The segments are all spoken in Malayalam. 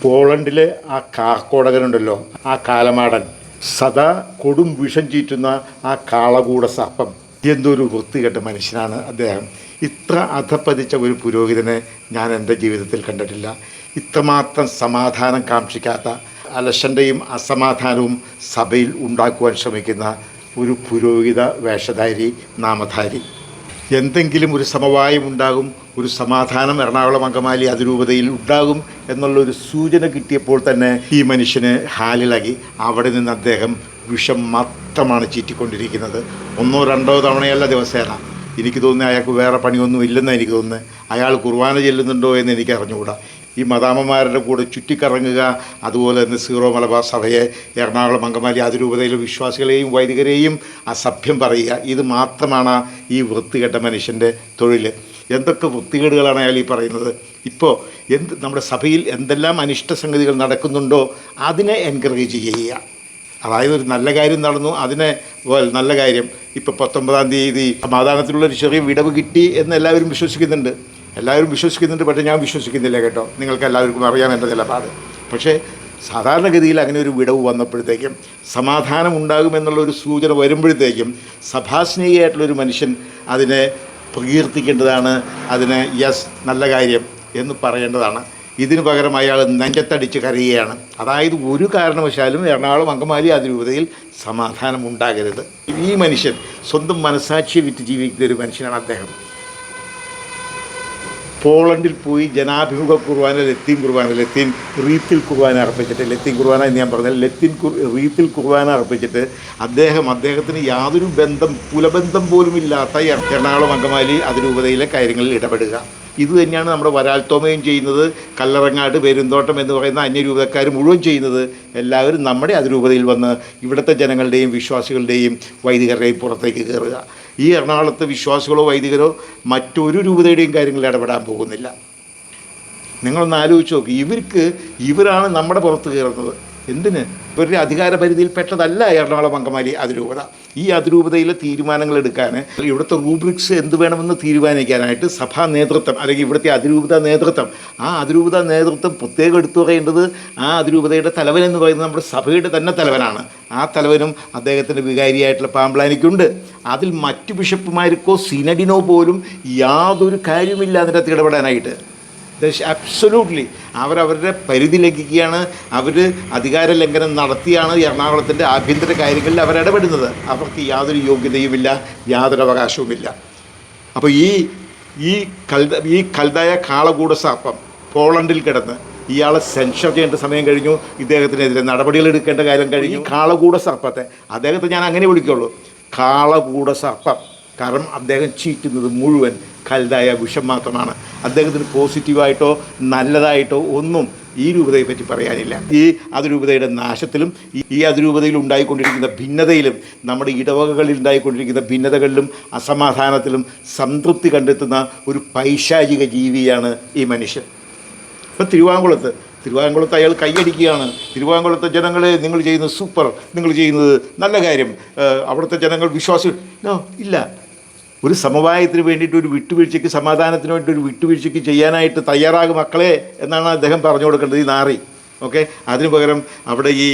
പോളണ്ടിലെ ആ കാക്കോടകനുണ്ടല്ലോ, ആ കാലമാടൻ, സദാ കൊടും വിഷം ചീറ്റുന്ന ആ കാളകൂട സർപ്പം, എന്തൊരു വൃത്തികെട്ട മനുഷ്യനാണ് അദ്ദേഹം. ഇത്ര അധപ്പതിച്ച ഒരു പുരോഹിതനെ ഞാൻ എൻ്റെ ജീവിതത്തിൽ കണ്ടിട്ടില്ല. ഇത്രമാത്രം സമാധാനം കാക്ഷിക്കാത്ത, അലസൻ്റെയും അസമാധാനവും സഭയിൽ ഉണ്ടാക്കുവാൻ ശ്രമിക്കുന്ന ഒരു പുരോഹിത വേഷധാരി, നാമധാരി. എന്തെങ്കിലും ഒരു സമവായം ഉണ്ടാകും, ഒരു സമാധാനം എറണാകുളം അങ്കമാലി അതിരൂപതയിൽ ഉണ്ടാകും എന്നുള്ളൊരു സൂചന കിട്ടിയപ്പോൾ തന്നെ ഈ മനുഷ്യന് ഹാലിളകി. അവിടെ നിന്ന് അദ്ദേഹം വിഷം മാത്രമാണ് ചീറ്റിക്കൊണ്ടിരിക്കുന്നത്. 1-2 തവണയല്ല ദിവസേന. എനിക്ക് തോന്നുന്നത് അയാൾക്ക് വേറെ പണിയൊന്നും ഇല്ലെന്നാണ് എനിക്ക് തോന്നുന്നത്. അയാൾ കുർബാന ചെല്ലുന്നുണ്ടോ എന്ന് എനിക്ക് അറിഞ്ഞുകൂടാ. ഈ മദാമ്മമാരുടെ കൂടെ ചുറ്റിക്കറങ്ങുക, അതുപോലെ തന്നെ സീറോ മലബാർ സഭയെ, എറണാകുളം അങ്കമാലി അതിരൂപതയിലെ വിശ്വാസികളെയും വൈദികരെയും അസഭ്യം പറയുക, ഇത് മാത്രമാണ് ഈ വൃത്തികെട്ട മനുഷ്യൻ്റെ തൊഴിൽ. എന്തൊക്കെ വൃത്തികേടുകളാണ് അയാൾ ഈ പറയുന്നത്. ഇപ്പോൾ നമ്മുടെ സഭയിൽ എന്തെല്ലാം അനിഷ്ട സംഗതികൾ നടക്കുന്നുണ്ടോ അതിനെ എൻകറേജ് ചെയ്യുക. അതായത് ഒരു നല്ല കാര്യം നടന്നു, അതിനെ നല്ല കാര്യം. ഇപ്പോൾ 19-ാം തീയതി സമാധാനത്തിലുള്ളൊരു ചെറിയ വിടവ് കിട്ടി എന്ന് എല്ലാവരും വിശ്വസിക്കുന്നുണ്ട്. പക്ഷേ ഞാൻ വിശ്വസിക്കുന്നില്ല കേട്ടോ. നിങ്ങൾക്ക് എല്ലാവർക്കും അറിയാം എൻ്റെ നിലപാട്. പക്ഷേ സാധാരണഗതിയിൽ അങ്ങനെ ഒരു വിടവ് വന്നപ്പോഴത്തേക്കും, സമാധാനം ഉണ്ടാകുമെന്നുള്ളൊരു സൂചന വരുമ്പോഴത്തേക്കും, സഭാസ്നേഹിയായിട്ടുള്ളൊരു മനുഷ്യൻ അതിനെ പ്രകീർത്തിക്കേണ്ടതാണ്, അതിനെ യെസ് നല്ല കാര്യം എന്ന് പറയേണ്ടതാണ്. ഇതിനു പകരം അയാൾ നെഞ്ചത്തടിച്ച് കരയുകയാണ്. അതായത് ഒരു കാരണവശാലും എറണാകുളം അങ്കമാലി അതിരൂപതയിൽ സമാധാനം ഉണ്ടാകരുത്. ഈ മനുഷ്യൻ സ്വന്തം മനസാക്ഷിയെ വിറ്റ് ജീവിക്കുന്ന ഒരു മനുഷ്യനാണ് അദ്ദേഹം. പോളണ്ടിൽ പോയി ജനാഭിമുഖ കുർബാന, ലത്തീൻ റീത്തിൽ കുർബാന അർപ്പിച്ചിട്ട്, ലത്തീൻ കുർബാന എന്ന് ഞാൻ പറഞ്ഞാൽ റീത്തിൽ കുർബാന അർപ്പിച്ചിട്ട് അദ്ദേഹത്തിന് യാതൊരു കുലബന്ധം പോലും ഇല്ലാത്ത എറണാകുളം അങ്കമാലി അതിരൂപതയിലെ കാര്യങ്ങളിൽ ഇടപെടുക. ഇത് തന്നെയാണ് നമ്മുടെ വരാൽത്തോമയും ചെയ്യുന്നത്, കല്ലറങ്ങാട്, പെരുന്തോട്ടം എന്ന് പറയുന്ന അന്യരൂപതക്കാർ മുഴുവൻ ചെയ്യുന്നത്. എല്ലാവരും നമ്മുടെ അതിരൂപതയിൽ വന്ന് ഇവിടുത്തെ ജനങ്ങളുടെയും വിശ്വാസികളുടെയും വൈദികരുടെയും പുറത്തേക്ക് കയറുക. ഈ എറണാകുളത്ത് വിശ്വാസികളോ വൈദികരോ മറ്റൊരു രൂപതയുടെയും കാര്യങ്ങളിൽ ഇടപെടാൻ പോകുന്നില്ല. നിങ്ങളൊന്ന് ആലോചിച്ച് നോക്കി. ഇവരാണ് നമ്മുടെ പുറത്ത് കയറുന്നത്. എന്തിന്? ഇവരുടെ അധികാര പരിധിയിൽ പെട്ടതല്ല എറണാകുളം അങ്കമാലി അതിരൂപത. ഈ അതിരൂപതയിലെ തീരുമാനങ്ങൾ എടുക്കാൻ, ഇവിടുത്തെ റൂബ്രിക്സ് എന്ത് വേണമെന്ന് തീരുമാനിക്കാനായിട്ട് സഭാ നേതൃത്വം, അല്ലെങ്കിൽ ഇവിടുത്തെ അതിരൂപത നേതൃത്വം, ആ അതിരൂപത നേതൃത്വം പ്രത്യേകം എടുത്തു പറയേണ്ടത് ആ അതിരൂപതയുടെ തലവൻ എന്ന് പറയുന്നത് നമ്മുടെ സഭയുടെ തന്നെ തലവനാണ്. ആ തലവനും അദ്ദേഹത്തിൻ്റെ വികാരിയായിട്ടുള്ള പാമ്പ്ലാനിക്കുണ്ട്. അതിൽ മറ്റു ബിഷപ്പുമാർക്കോ സിനഡിനോ പോലും യാതൊരു കാര്യമില്ല അതിനകത്ത് ഇടപെടാനായിട്ട്. അബ്സൊല്യൂട്ട്ലി അവരവരുടെ പരിധി ലംഘിക്കുകയാണ്. അവർ അധികാര ലംഘനം നടത്തിയാണ് എറണാകുളത്തിൻ്റെ ആഭ്യന്തര കാര്യങ്ങളിൽ അവരിടപെടുന്നത്. അവർക്ക് യാതൊരു യോഗ്യതയുമില്ല, യാതൊരു അവകാശവുമില്ല. അപ്പോൾ ഈ കൽദായ കാളകൂട സർപ്പം പോളണ്ടിൽ കിടന്ന് ഇയാളെ സെൻഷർ ചെയ്യേണ്ട സമയം കഴിഞ്ഞു. ഇദ്ദേഹത്തിനെതിരെ നടപടികൾ എടുക്കേണ്ട കാര്യം കഴിഞ്ഞു. കാളകൂട സർപ്പത്തെ അദ്ദേഹത്തെ ഞാൻ അങ്ങനെ വിളിക്കുള്ളൂ, കാളകൂട സർപ്പം. കാരണം അദ്ദേഹം ചീറ്റുന്നത് മുഴുവൻ കൽദായ വിഷം മാത്രമാണ്. അദ്ദേഹത്തിന് പോസിറ്റീവായിട്ടോ നല്ലതായിട്ടോ ഒന്നും ഈ രൂപതയെ പറ്റി പറയാനില്ല. ഈ അതിരൂപതയുടെ നാശത്തിലും ഈ അതിരൂപതയിൽ ഉണ്ടായിക്കൊണ്ടിരിക്കുന്ന ഭിന്നതയിലും, നമ്മുടെ ഇടവകകളിൽ ഉണ്ടായിക്കൊണ്ടിരിക്കുന്ന ഭിന്നതകളിലും അസമാധാനത്തിലും സംതൃപ്തി കണ്ടെത്തുന്ന ഒരു പൈശാചിക ജീവിയാണ് ഈ മനുഷ്യൻ. ഇപ്പം തിരുവാങ്കുളത്ത് അയാൾ കൈയടിക്കുകയാണ്. തിരുവാങ്കുളത്തെ ജനങ്ങളെ, നിങ്ങൾ ചെയ്യുന്നത് സൂപ്പർ, നിങ്ങൾ ചെയ്യുന്നത് നല്ല കാര്യം, അവിടുത്തെ ജനങ്ങൾ വിശ്വാസം ഇല്ല. ഒരു സമവായത്തിന് വേണ്ടിയിട്ട്, ഒരു വിട്ടുവീഴ്ചയ്ക്ക്, സമാധാനത്തിന് വേണ്ടി ഒരു വിട്ടുവീഴ്ചയ്ക്ക് ചെയ്യാനായിട്ട് തയ്യാറാകും മക്കളെ എന്നാണ് അദ്ദേഹം പറഞ്ഞു കൊടുക്കേണ്ടത്, ഈ നാറി. ഓക്കെ, അതിനു പകരം അവിടെ ഈ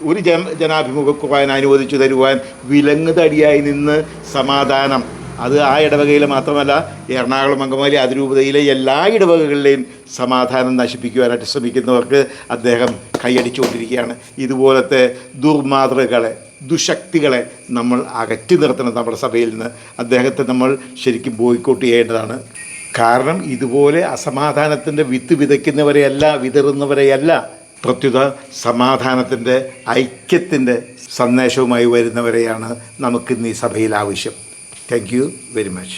ഒരു ജനാഭിമുഖ കുർബാന അനുവദിച്ചു തരുവാൻ വിലങ്ങുതടിയായി നിന്ന് സമാധാനം, അത് ആ ഇടവകയിലെ മാത്രമല്ല എറണാകുളം അങ്കമാലി അതിരൂപതയിലെ എല്ലാ ഇടവകകളിലെയും സമാധാനം നശിപ്പിക്കുവാനായിട്ട് ശ്രമിക്കുന്നവർക്ക് അദ്ദേഹം കൈയടിച്ചുകൊണ്ടിരിക്കുകയാണ്. ഇതുപോലത്തെ ദുർമാതൃകളെ, ദുശക്തികളെ നമ്മൾ അകറ്റി നിർത്തണം നമ്മുടെ സഭയിൽ നിന്ന്. അദ്ദേഹത്തെ നമ്മൾ ശരിക്കും ബോയ്ക്കോട്ട് ചെയ്യേണ്ടതാണ്. കാരണം ഇതുപോലെ അസമാധാനത്തിൻ്റെ വിത്ത് വിതയ്ക്കുന്നവരെയല്ല, വിതറുന്നവരെയല്ല, പ്രത്യുത സമാധാനത്തിൻ്റെ, ഐക്യത്തിൻ്റെ സന്ദേശവുമായി വരുന്നവരെയാണ് നമുക്കിന്ന് ഈ സഭയിൽ ആവശ്യം. Thank you very much.